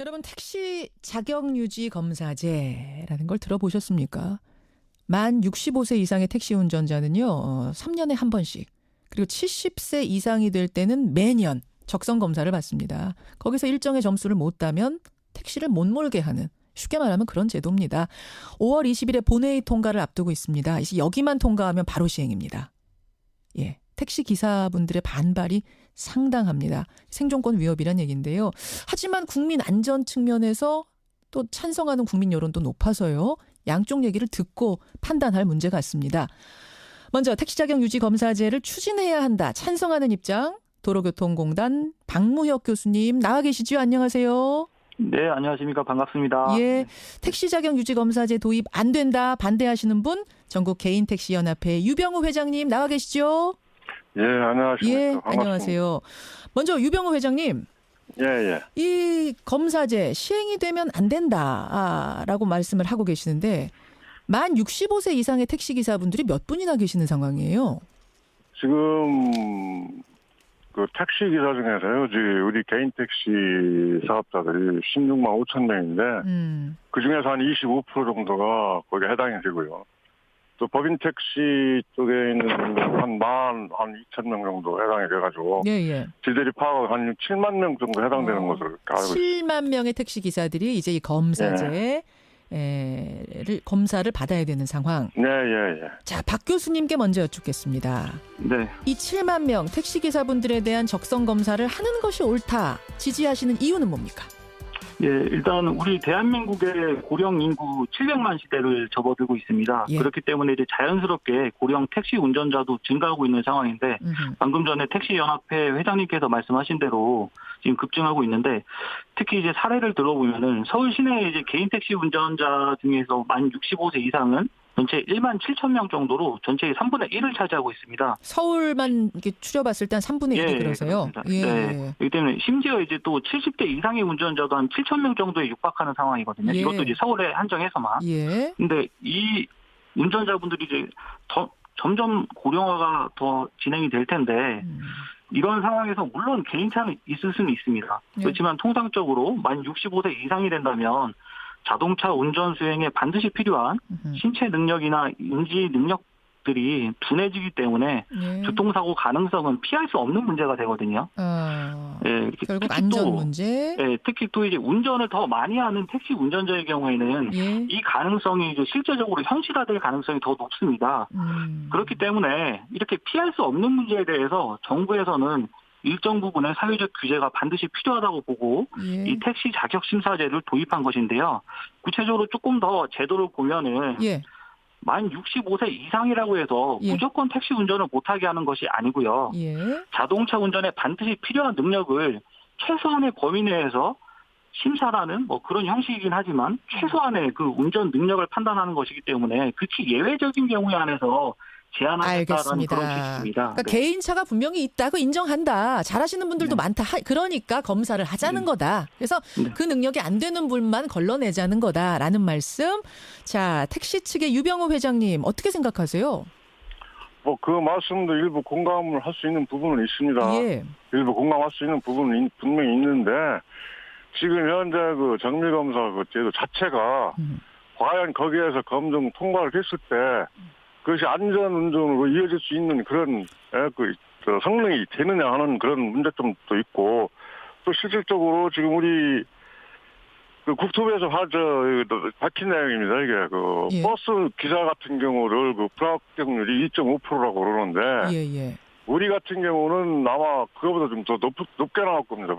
여러분 택시 자격유지 검사제라는 걸 들어보셨습니까? 만 65세 이상의 택시 운전자는요. 3년에 한 번씩 그리고 70세 이상이 될 때는 매년 적성 검사를 받습니다. 거기서 일정의 점수를 못 따면 택시를 못 몰게 하는 쉽게 말하면 그런 제도입니다. 5월 20일에 본회의 통과를 앞두고 있습니다. 이제 여기만 통과하면 바로 시행입니다. 예, 택시 기사분들의 반발이 상당합니다. 생존권 위협이란 얘기인데요. 하지만 국민 안전 측면에서 또 찬성하는 국민 여론도 높아서요. 양쪽 얘기를 듣고 판단할 문제 같습니다. 먼저 택시 자격 유지 검사제를 추진해야 한다. 찬성하는 입장. 도로교통공단 박무혁 교수님 나와 계시죠? 안녕하세요. 네, 안녕하십니까. 반갑습니다. 예, 택시 자격 유지 검사제 도입 안 된다 반대하시는 분 전국 개인택시연합회 유병우 회장님 나와 계시죠? 예, 안녕하십니까. 예, 반갑습니다. 안녕하세요. 먼저 유병우 회장님. 예, 예. 이 검사제 시행이 되면 안 된다라고 말씀을 하고 계시는데 만 65세 이상의 택시기사분들이 몇 분이나 계시는 상황이에요? 지금 그 택시 기사 중에서요, 우리 개인 택시 사업자들이 16만 5천 명인데 그 중에서 한 25% 정도가 거기에 해당이 되고요. 또 법인 택시 쪽에 있는 분들은 한 2천 명 정도 해당이 돼가지고 예. 지들이 파악한 한 7만 명 정도 해당되는 것으로 알고 있습니다. 7만 명의 택시 기사들이 이제 이 검사제를 검사를 받아야 되는 상황. 네, 예. 자, 박 교수님께 먼저 여쭙겠습니다. 네. 이 7만 명 택시 기사분들에 대한 적성 검사를 하는 것이 옳다 지지하시는 이유는 뭡니까? 예, 일단 우리 대한민국의 고령 인구 700만 시대를 접어들고 있습니다. 예. 그렇기 때문에 이제 자연스럽게 고령 택시 운전자도 증가하고 있는 상황인데 방금 전에 택시연합회 회장님께서 말씀하신 대로 지금 급증하고 있는데 특히 이제 사례를 들어보면은 서울 시내 이제 개인 택시 운전자 중에서 만 65세 이상은 전체 1만 7천 명 정도로 전체의 3분의 1을 차지하고 있습니다. 서울만 이렇게 추려봤을 때 한 3분의 1이 그러세요? 예. 네. 그렇기 때문에 심지어 이제 또 70대 이상의 운전자도 한 7천 명 정도에 육박하는 상황이거든요. 예. 이것도 이제 서울에 한정해서만. 예. 근데 이 운전자분들이 이제 점점 고령화가 더 진행이 될 텐데 이런 상황에서 물론 개인차는 있을 수는 있습니다. 예. 그렇지만 통상적으로 만 65세 이상이 된다면 자동차 운전 수행에 반드시 필요한 신체 능력이나 인지 능력들이 둔해지기 때문에 교통사고 가능성은 피할 수 없는 문제가 되거든요. 예, 결국 안전 문제. 예, 특히 또 이제 운전을 더 많이 하는 택시 운전자의 경우에는 이 가능성이 이제 실제적으로 현실화될 가능성이 더 높습니다. 그렇기 때문에 이렇게 피할 수 없는 문제에 대해서 정부에서는 일정 부분의 사회적 규제가 반드시 필요하다고 보고 이 택시 자격 심사제를 도입한 것인데요. 구체적으로 조금 더 제도를 보면은 만 65세 이상이라고 해서 무조건 택시 운전을 못하게 하는 것이 아니고요. 자동차 운전에 반드시 필요한 능력을 최소한의 범위 내에서 심사라는 뭐 그런 형식이긴 하지만 최소한의 그 운전 능력을 판단하는 것이기 때문에 극히 예외적인 경우에 한해서 제한하겠다는 그런 취지입니다. 그러니까 개인차가 분명히 있다고 인정한다. 잘하시는 분들도 많다. 그러니까 검사를 하자는 거다. 그래서 그 능력이 안 되는 분만 걸러내자는 거다라는 말씀. 자, 택시 측의 유병우 회장님 어떻게 생각하세요? 뭐 그 말씀도 일부 공감을 할 수 있는 부분은 있습니다. 일부 공감할 수 있는 부분은 분명히 있는데 지금 현재 그 정밀검사 그 제도 자체가 과연 거기에서 검증 통과를 했을 때 그것이 안전운전으로 이어질 수 있는 그런 성능이 되느냐 하는 그런 문제점도 있고 또 실질적으로 지금 우리 그 국토부에서 밝힌 내용입니다. 이게 버스 기사 같은 경우를 그 불합격률이 2.5%라고 그러는데 우리 같은 경우는 아마 그거보다 좀 더 높게 나올 겁니다.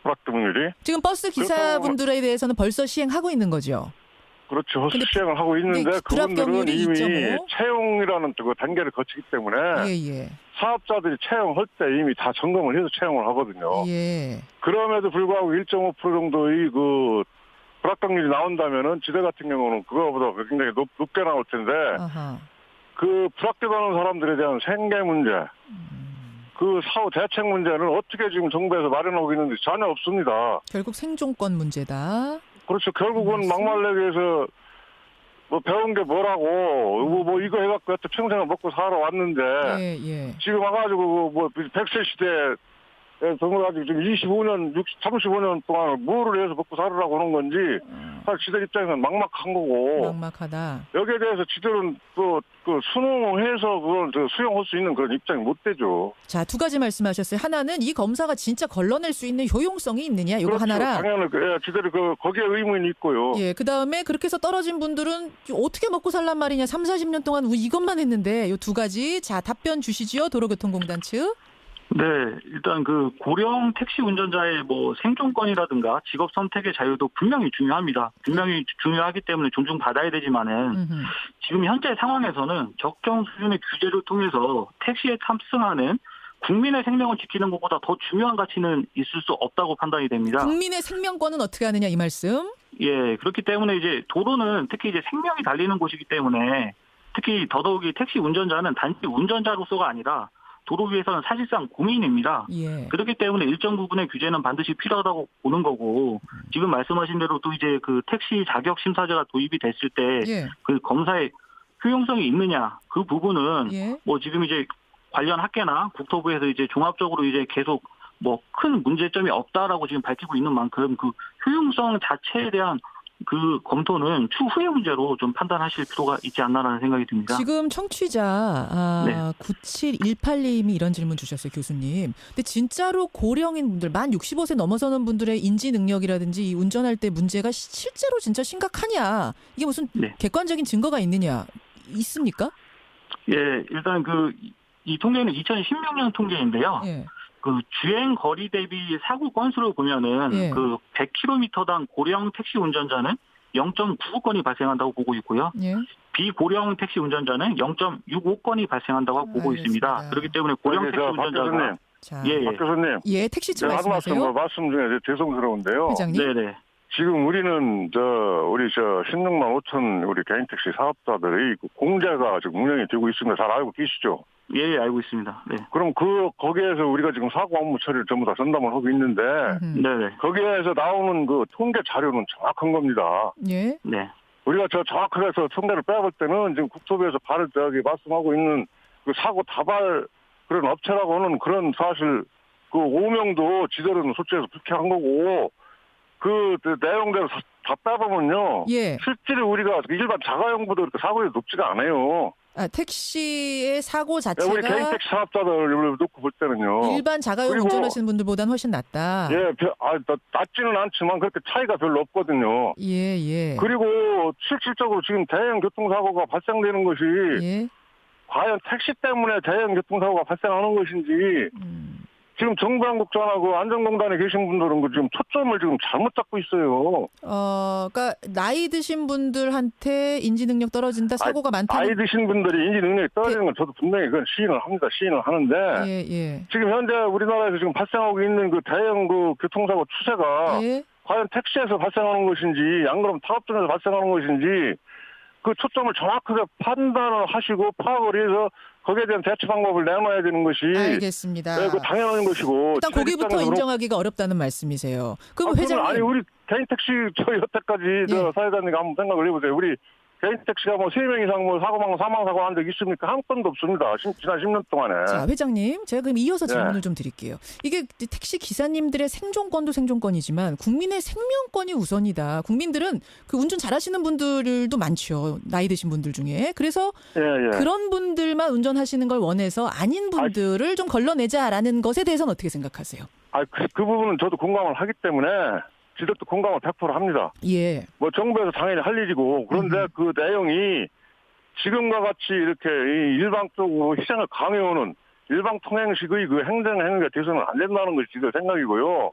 불합격률이. 지금 버스 기사분들에 대해서는 벌써 시행하고 있는 거죠? 그렇죠. 시행을 하고 있는데 그분들은 이미 채용이라는 그 단계를 거치기 때문에 사업자들이 채용할 때 이미 다 점검을 해서 채용을 하거든요. 그럼에도 불구하고 1.5% 정도의 그 불합격률이 나온다면은 지대 같은 경우는 그거보다 굉장히 높게 나올 텐데 그 불합격하는 사람들에 대한 생계 문제, 그 사후 대책 문제는 어떻게 지금 정부에서 마련하고 있는지 전혀 없습니다. 결국 생존권 문제다. 그렇죠. 결국은 막말레기에서 뭐 배운 게 뭐라고 뭐 이거 해갖고 여태 평생을 먹고 살아왔는데 지금 와가지고 뭐 100세 시대 정말 아직 지금 35년 동안 뭐를 해서 먹고 살으라고 하는 건지 사실 지들 입장에서는 막막한 거고. 막막하다. 여기에 대해서 지들은 또 수능해서 그걸 수용할 수 있는 그런 입장이 못 되죠. 자, 두 가지 말씀하셨어요. 하나는 이 검사가 진짜 걸러낼 수 있는 효용성이 있느냐, 이거 그렇죠. 하나랑. 당연히 지들이 거기에 의문이 있고요. 예, 그 다음에 그렇게 해서 떨어진 분들은 어떻게 먹고 살란 말이냐, 30-40년 동안 이것만 했는데, 이 두 가지. 자, 답변 주시지요, 도로교통공단 측. 네, 일단 고령 택시 운전자의 생존권이라든가 직업 선택의 자유도 분명히 중요합니다. 분명히 중요하기 때문에 존중받아야 되지만은 지금 현재 상황에서는 적정 수준의 규제를 통해서 택시에 탑승하는 국민의 생명을 지키는 것보다 더 중요한 가치는 있을 수 없다고 판단이 됩니다. 국민의 생명권은 어떻게 하느냐 이 말씀? 예, 그렇기 때문에 이제 도로는 특히 이제 생명이 달리는 곳이기 때문에 특히 더더욱이 택시 운전자는 단지 운전자로서가 아니라 도로 위에서는 사실상 공인입니다. 예. 그렇기 때문에 일정 부분의 규제는 반드시 필요하다고 보는 거고 지금 말씀하신 대로 또 이제 택시 자격 심사제가 도입이 됐을 때 검사의 효용성이 있느냐 그 부분은 지금 이제 관련 학계나 국토부에서 이제 종합적으로 이제 계속 큰 문제점이 없다라고 지금 밝히고 있는 만큼 효용성 자체에 대한 검토는 추후의 문제로 좀 판단하실 필요가 있지 않나라는 생각이 듭니다. 지금 청취자 9718님이 이런 질문 주셨어요, 교수님. 근데 진짜로 고령인 분들, 만 65세 넘어서는 분들의 인지 능력이라든지 이 운전할 때 문제가 실제로 진짜 심각하냐? 이게 무슨 객관적인 증거가 있느냐? 있습니까? 예, 일단 이 통계는 2016년 통계인데요. 예. 주행 거리 대비 사고 건수를 보면은 100km당 고령 택시 운전자는 0.99건이 발생한다고 보고 있고요. 비고령 택시 운전자는 0.65건이 발생한다고 보고 있습니다. 그렇기 때문에 고령 택시 운전자가 박 교수님. 예, 택시 쪽 말씀하세요. 말씀 중에 죄송스러운데요. 회장님. 네네. 지금 우리는 우리 16만 5천 우리 개인 택시 사업자들의 공제가 지금 운영이 되고 있습니다. 잘 알고 계시죠? 예, 알고 있습니다. 네. 그럼 거기에서 우리가 지금 사고 업무 처리를 전부 다 전담을 하고 있는데, 네네. 거기에서 나오는 통계 자료는 정확한 겁니다. 예. 네. 우리가 정확하게 해서 통계를 빼볼 때는 지금 국토부에서 말씀하고 있는 사고 다발 그런 업체라고 하는 그런 사실 오명도 지대로는 솔직해서 불쾌한 거고, 내용대로 다 빼보면요. 실제로 우리가 일반 자가용보다 사고율이 높지가 않아요. 택시의 사고 자체가 우리 개인 택시 사업자들 놓고 볼 때는요. 일반 자가용 운전하시는 분들보다는 훨씬 낫다. 예, 낮지는 않지만 그렇게 차이가 별로 없거든요. 예. 그리고 실질적으로 지금 대형 교통사고가 발생되는 것이 과연 택시 때문에 대형 교통사고가 발생하는 것인지 지금 정부 당국자하고 안전공단에 계신 분들은 지금 초점을 지금 잘못 잡고 있어요. 그러니까 나이 드신 분들한테 인지 능력 떨어진다, 사고가 많다. 나이 드신 분들이 인지 능력이 떨어지는 건 저도 분명히 그건 시인을 합니다. 시인을 하는데 지금 현재 우리나라에서 지금 발생하고 있는 대형 교통사고 추세가 과연 택시에서 발생하는 것인지, 안 그러면 타업점에서 발생하는 것인지 초점을 정확하게 판단을 하시고 파악을 해서 거기에 대한 대처 방법을 내놔야 되는 것이 알겠습니다. 당연한 것이고 일단 거기부터 인정하기가 어렵다는 말씀이세요. 그럼 회장님. 아니 우리 개인 택시 여태까지 사회자님이 한번 생각을 해보세요. 우리 개인 택시가 3명 이상 사망 사고 한 적 있습니까? 한 건도 없습니다. 지난 10년 동안에. 자, 회장님, 제가 그럼 이어서 질문을 좀 드릴게요. 이게 택시 기사님들의 생존권도 생존권이지만 국민의 생명권이 우선이다. 국민들은 운전 잘하시는 분들도 많죠. 나이 드신 분들 중에. 그래서 그런 분들만 운전하시는 걸 원해서 아닌 분들을 좀 걸러내자라는 것에 대해서는 어떻게 생각하세요? 그 부분은 저도 공감을 하기 때문에 지들도 공감을 100% 합니다. 예. 정부에서 당연히 할 일이고, 그런데 그 내용이 지금과 같이 이렇게 일방적으로 시장을 강요하는 일방 통행식의 행위가 돼서는 안 된다는 것이 지들 생각이고요.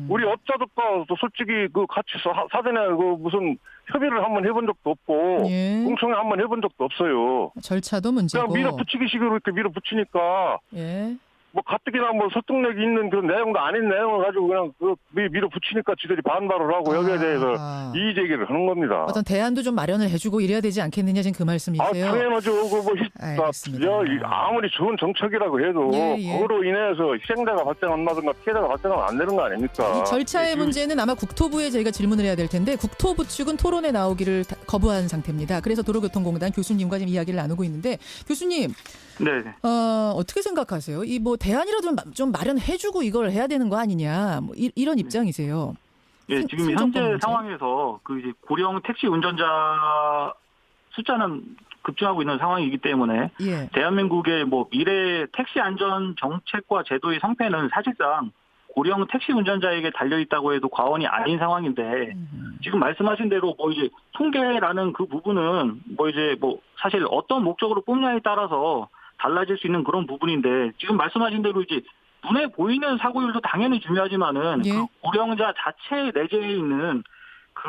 우리 업자들과 또 솔직히 같이 사전에 무슨 협의를 한번 해본 적도 없고, 공청회 한번 해본 적도 없어요. 절차도 문제고. 그냥 밀어붙이기식으로 이렇게 밀어붙이니까. 가뜩이나 설득력이 있는 그런 내용도 아닌 내용을 가지고 그냥 밀어붙이니까 지들이 반발을 하고 여기에 대해서 이의 제기를 하는 겁니다. 어떤 대안도 좀 마련을 해주고 이래야 되지 않겠느냐 지금 그 말씀이세요? 당연하죠. 아무리 좋은 정책이라고 해도 그로 인해서 희생자가 발생한다든가 피해자가 발생하면 안 되는 거 아닙니까? 이 절차의 문제는 아마 국토부에 저희가 질문을 해야 될 텐데 국토부 측은 토론에 나오기를 거부한 상태입니다. 그래서 도로교통공단 교수님과 지금 이야기를 나누고 있는데 교수님. 네. 어떻게 생각하세요? 이 뭐 대안이라도 좀 마련해주고 이걸 해야 되는 거 아니냐? 뭐 이런 입장이세요. 예, 지금 현재 상황에서 그 이제 고령 택시 운전자 숫자는 급증하고 있는 상황이기 때문에 예. 대한민국의 뭐 미래 택시 안전 정책과 제도의 성패는 사실상 고령 택시 운전자에게 달려 있다고 해도 과언이 아닌 상황인데 지금 말씀하신 대로 뭐 이제 통계라는 그 부분은 뭐 이제 뭐 사실 어떤 목적으로 뽑냐에 따라서 달라질 수 있는 그런 부분인데 지금 말씀하신 대로 이제 눈에 보이는 사고율도 당연히 중요하지만은 예. 그 고령자 자체 내재해 있는 그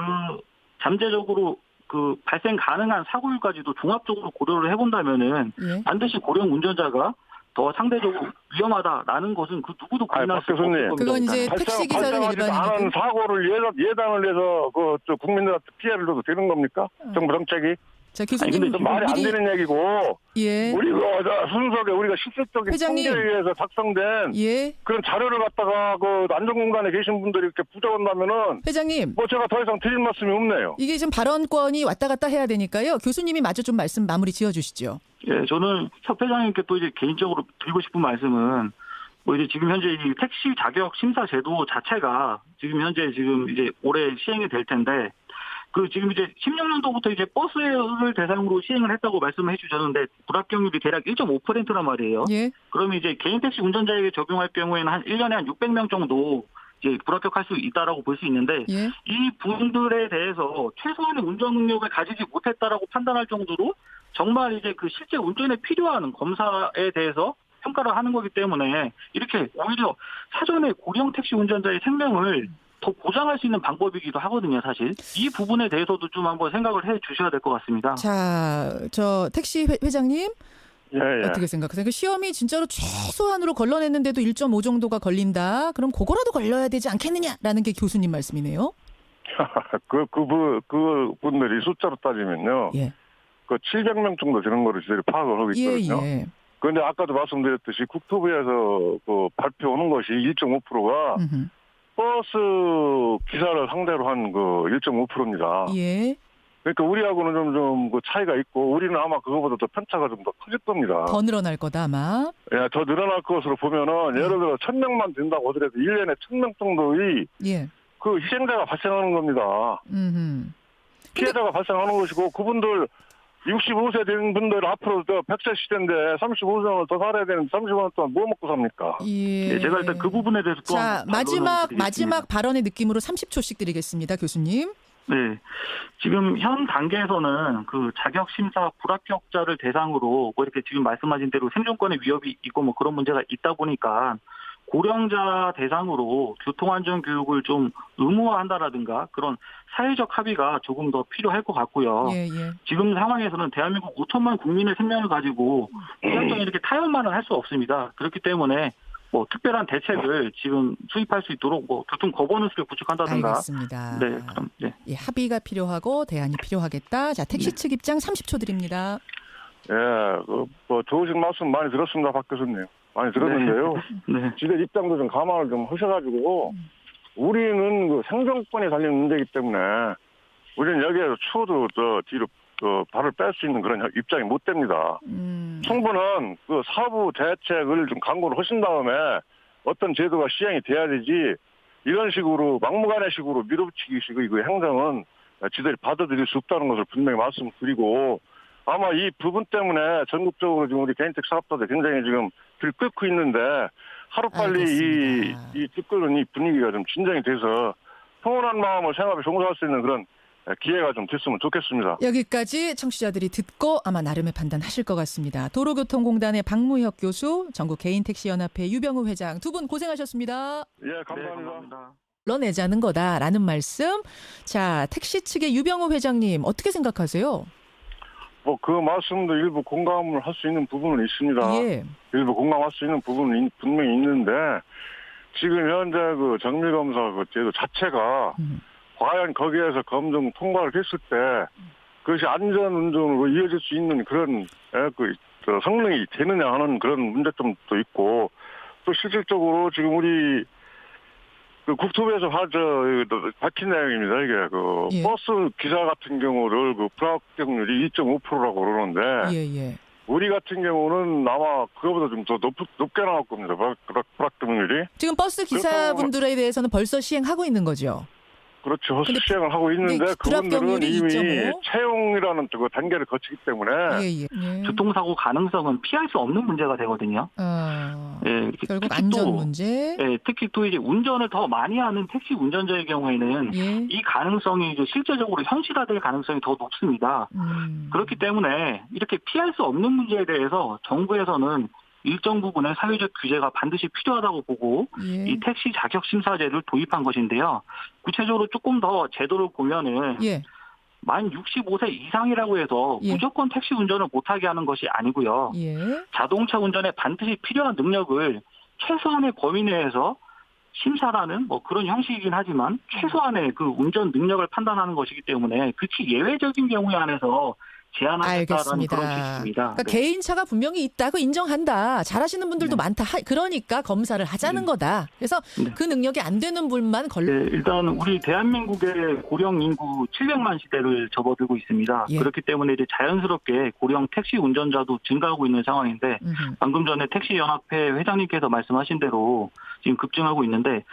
잠재적으로 그 발생 가능한 사고율까지도 종합적으로 고려를 해본다면은 예. 반드시 고령 운전자가 더 상대적으로 위험하다라는 것은 그 누구도 부인할 수 없는 겁니다. 그건 이제 택시 기사는 일반인이고 사고를 예단을 해서 그 국민들한테 피해를 줘도 되는 겁니까? 정부 정책이? 자, 교수님 아니, 말이 안 되는 얘기고 예. 우리가 순수하게 우리가 실질적인 통계에 의해서 작성된 예. 그런 자료를 갖다가 그 안전공간에 계신 분들이 이렇게 부정한다면은 회장님 뭐 제가 더 이상 드릴 말씀이 없네요. 이게 지금 발언권이 왔다 갔다 해야 되니까요. 교수님이 마저 좀 말씀 마무리 지어주시죠. 예, 저는 협회장님께 또 이제 개인적으로 드리고 싶은 말씀은 뭐 이제 지금 현재 이 택시 자격 심사 제도 자체가 지금 현재 지금 이제 올해 시행이 될 텐데 그 지금 이제 16년도부터 이제 버스를 대상으로 시행을 했다고 말씀을 해주셨는데 불합격률이 대략 1.5%란 말이에요. 예. 그러면 이제 개인 택시 운전자에게 적용할 경우에는 한 1년에 한 600명 정도 이제 불합격할 수 있다라고 볼 수 있는데 예. 이 분들에 대해서 최소한의 운전 능력을 가지지 못했다라고 판단할 정도로 정말 이제 그 실제 운전에 필요한 검사에 대해서 평가를 하는 거기 때문에 이렇게 오히려 사전에 고령 택시 운전자의 생명을 더 보장할 수 있는 방법이기도 하거든요, 사실. 이 부분에 대해서도 좀 한번 생각을 해 주셔야 될 것 같습니다. 자, 저 택시 회장님. 예. 어떻게 생각하세요? 그 시험이 진짜로 최소한으로 걸러냈는데도 1.5 정도가 걸린다. 그럼 그거라도 걸려야 되지 않겠느냐라는 게 교수님 말씀이네요. 그분들이 숫자로 따지면요. 예. 그 700명 정도 되는 거를 저희들이 파악을 하고 있거든요. 예. 그런데 아까도 말씀드렸듯이 국토부에서 그 발표하는 것이 1.5%가 버스 기사를 상대로 한 그 1.5%입니다. 예. 그러니까 우리하고는 좀 그 차이가 있고 우리는 아마 그거보다 더 편차가 좀 더 커질 겁니다. 더 늘어날 거다 아마. 예, 더 늘어날 것으로 보면은 예를 들어 1,000명만 된다고 하더라도 1년에 1,000명 정도의 그 희생자가 발생하는 겁니다. 피해자가 발생하는 것이고 그분들 65세 된 분들 앞으로 100세 시대인데 35년을 더 살아야 되는데 35년 동안 뭐 먹고 삽니까? 예. 제가 일단 그 부분에 대해서 또 자, 마지막 발언의 느낌으로 30초씩 드리겠습니다. 교수님. 네. 지금 현 단계에서는 그 자격심사 불합격자를 대상으로 뭐 이렇게 지금 말씀하신 대로 생존권의 위협이 있고 뭐 그런 문제가 있다 보니까 고령자 대상으로 교통안전 교육을 좀 의무화한다라든가 그런 사회적 합의가 조금 더 필요할 것 같고요. 예. 지금 상황에서는 대한민국 5천만 국민의 생명을 가지고 무작정에 이렇게 타협만은 할 수 없습니다. 그렇기 때문에 뭐 특별한 대책을 지금 수립할 수 있도록 뭐 교통 거버넌스를 구축한다든가. 알겠습니다. 네, 그럼 네. 예, 합의가 필요하고 대안이 필요하겠다. 자, 택시 측 입장 30초 드립니다. 예, 뭐 좋으신 말씀 많이 들었습니다, 박 교수님. 많이 들었는데요. 네. 지들 입장도 좀 감안을 좀 하셔가지고 우리는 그 생존권이 달린 문제이기 때문에 우리는 여기에서 추워도 더 뒤로 발을 뺄 수 있는 그런 입장이 못 됩니다. 정부는 그 사부 대책을 좀 강구를 하신 다음에 어떤 제도가 시행이 돼야 되지 이런 식으로 막무가내식으로 밀어붙이기식의 그 행정은 지들이 받아들일 수 없다는 것을 분명히 말씀드리고 아마 이 부분 때문에 전국적으로 지금 우리 개인택 사업자들 굉장히 지금 들끓고 있는데 하루빨리 이 들끓는 이 분위기가 좀 진정이 돼서 평온한 마음을 생각해 종사할 수 있는 그런 기회가 좀 됐으면 좋겠습니다. 여기까지 청취자들이 듣고 아마 나름의 판단하실 것 같습니다. 도로교통공단의 박무혁 교수, 전국개인택시연합회 유병우 회장 두 분 고생하셨습니다. 예, 감사합니다. 네, 감사합니다. 불러내자는 거다라는 말씀. 자, 택시 측의 유병우 회장님 어떻게 생각하세요? 뭐 그 말씀도 일부 공감을 할 수 있는 부분은 있습니다. 예. 일부 공감할 수 있는 부분은 분명히 있는데 지금 현재 그 정밀검사 그 제도 자체가 과연 거기에서 검증 통과를 했을 때 그것이 안전운전으로 이어질 수 있는 그런 성능이 되느냐 하는 그런 문제점도 있고 또 실질적으로 지금 우리 그 국토부에서 밝힌 내용입니다. 이게 버스 기사 같은 경우를 그 불합격률이 2.5%라고 그러는데 우리 같은 경우는 아마 그거보다 좀 더 높게 나올 겁니다. 불합 등률이. 지금 버스 기사분들에 대해서는 벌써 시행하고 있는 거죠? 그렇죠. 시행을 하고 있는데 그분들은 이미 채용이라는 그 단계를 거치기 때문에 교통사고 가능성은 피할 수 없는 문제가 되거든요. 결국 안전 문제. 특히 또 이제 운전을 더 많이 하는 택시 운전자의 경우에는 이 가능성이 이제 실제적으로 현실화될 가능성이 더 높습니다. 그렇기 때문에 이렇게 피할 수 없는 문제에 대해서 정부에서는 일정 부분의 사회적 규제가 반드시 필요하다고 보고 이 택시 자격 심사제를 도입한 것인데요. 구체적으로 조금 더 제도를 보면은 만 65세 이상이라고 해서 무조건 택시 운전을 못하게 하는 것이 아니고요. 자동차 운전에 반드시 필요한 능력을 최소한의 범위 내에서 심사라는 뭐 그런 형식이긴 하지만 최소한의 그 운전 능력을 판단하는 것이기 때문에 극히 예외적인 경우에 한해서 제한하겠다라는 그런 취지입니다. 그러니까 개인차가 분명히 있다고 인정한다. 잘하시는 분들도 많다. 그러니까 검사를 하자는 거다. 그래서 그 능력이 안 되는 분만 일단 우리 대한민국의 고령 인구 700만 시대를 접어들고 있습니다. 그렇기 때문에 이제 자연스럽게 고령 택시 운전자도 증가하고 있는 상황인데 방금 전에 택시연합회 회장님께서 말씀하신 대로 지금 급증하고 있는데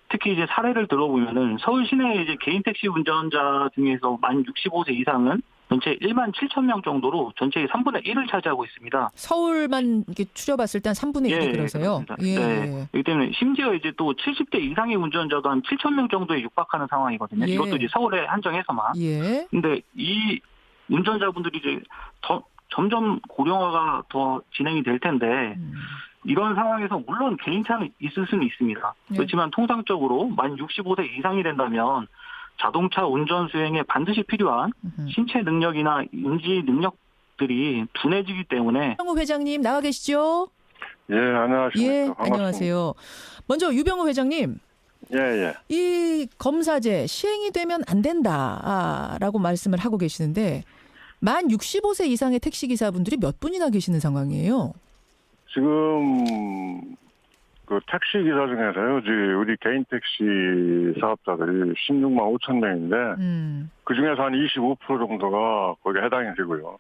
특히 이제 사례를 들어보면은 서울 시내 이제 개인 택시 운전자 중에서 만 65세 이상은 전체 1만 7천 명 정도로 전체의 3분의 1을 차지하고 있습니다. 서울만 이렇게 추려봤을 때 한 3분의 1이 그러세요? 그렇기 때문에 심지어 이제 또 70대 이상의 운전자도 한 7천 명 정도에 육박하는 상황이거든요. 이것도 이제 서울에 한정해서만. 근데 이 운전자분들이 이제 점점 고령화가 더 진행이 될 텐데 이런 상황에서 물론 개인차는 있을 수는 있습니다. 그렇지만 통상적으로 만 65세 이상이 된다면 자동차 운전 수행에 반드시 필요한 신체 능력이나 인지 능력들이 둔해지기 때문에. 유병우 회장님 나와 계시죠? 안녕하십니까. 안녕하세요. 먼저 유병우 회장님. 이 검사제 시행이 되면 안 된다라고 말씀을 하고 계시는데 만 65세 이상의 택시기사분들이 몇 분이나 계시는 상황이에요? 지금 그 택시 기사 중에서요, 우리 개인 택시 사업자들이 16만 5천 명인데 그 중에서 한 25% 정도가 거기에 해당이 되고요.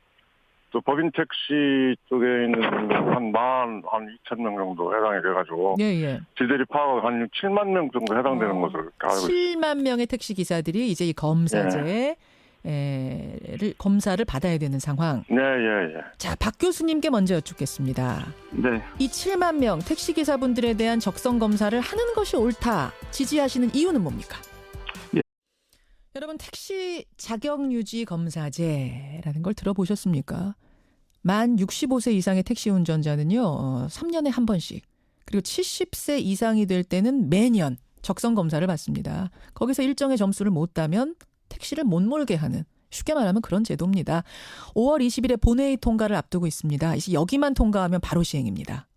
또 법인 택시 쪽에 있는 한 2천 명 정도 해당이 돼가지고 저희들이 파악하고 한 7만 명 정도 해당되는 것으로 알고 있습니다. 7만 명의 택시 기사들이 이제 이 검사제 검사를 받아야 되는 상황. 자, 박 교수님께 먼저 여쭙겠습니다. 이 7만 명 택시기사분들에 대한 적성 검사를 하는 것이 옳다 지지하시는 이유는 뭡니까? 여러분 택시 자격유지 검사제라는 걸 들어보셨습니까? 만 65세 이상의 택시 운전자는요 3년에 한 번씩 그리고 70세 이상이 될 때는 매년 적성 검사를 받습니다. 거기서 일정의 점수를 못 따면 택시를 못 몰게 하는 쉽게 말하면 그런 제도입니다. 5월 20일에 본회의 통과를 앞두고 있습니다. 이제 여기만 통과하면 바로 시행입니다.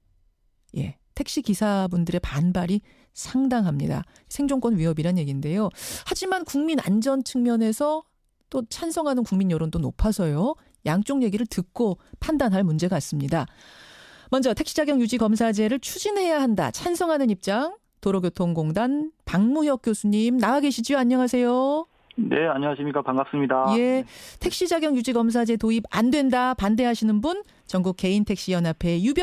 택시 기사분들의 반발이 상당합니다. 생존권 위협이란 얘기인데요. 하지만 국민 안전 측면에서 또 찬성하는 국민 여론도 높아서요. 양쪽 얘기를 듣고 판단할 문제 같습니다. 먼저 택시 자격 유지 검사제를 추진해야 한다. 찬성하는 입장 도로교통공단 박무혁 교수님 나와 계시죠? 안녕하세요. 네, 안녕하십니까. 반갑습니다. 택시 자격 유지 검사제 도입 안 된다 반대하시는 분 전국 개인 택시 연합회 유병